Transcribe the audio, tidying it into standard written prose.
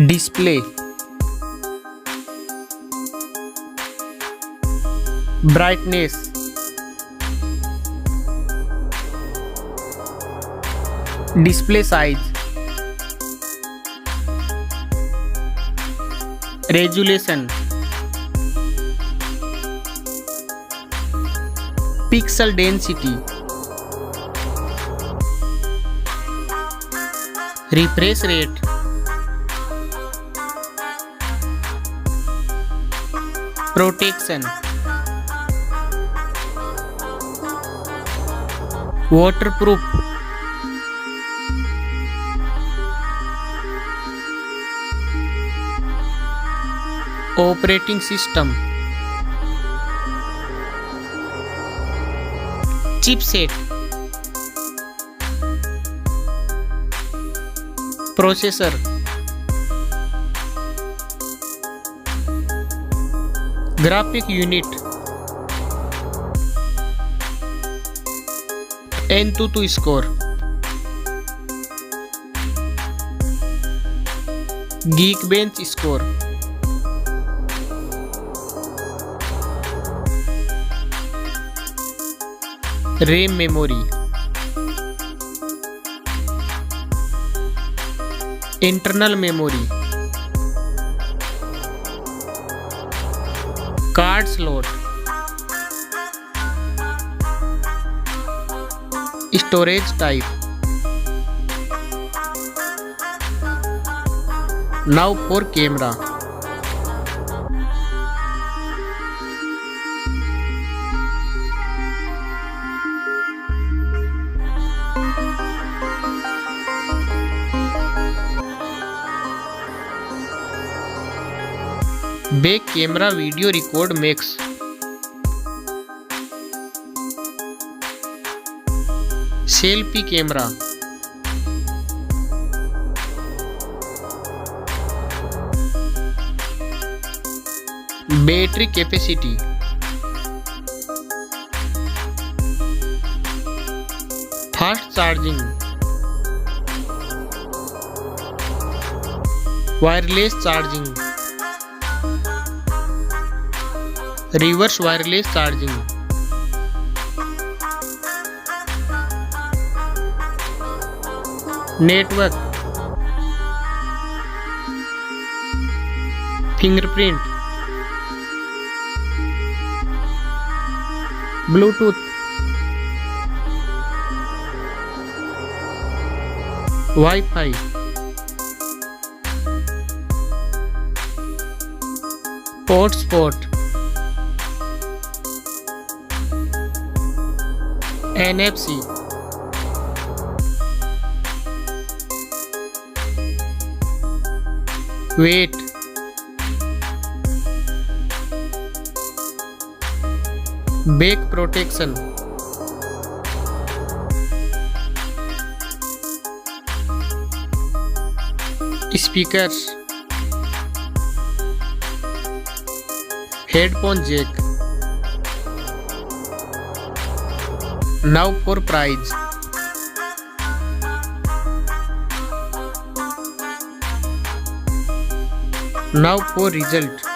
display, brightness, display size, resolution, pixel density, refresh rate, protection, waterproof, operating system, chipset, processor, graphic unit, Antutu score, Geekbench score, RAM memory, internal memory, card slot, storage type. Now for camera. Back camera video record makes. Selfie camera, battery capacity, fast charging, wireless charging, reverse wireless charging, network, fingerprint, Bluetooth, Wi-Fi, hotspot, NFC, weight, back protection, speakers, headphone jack. Now for price. Now for result.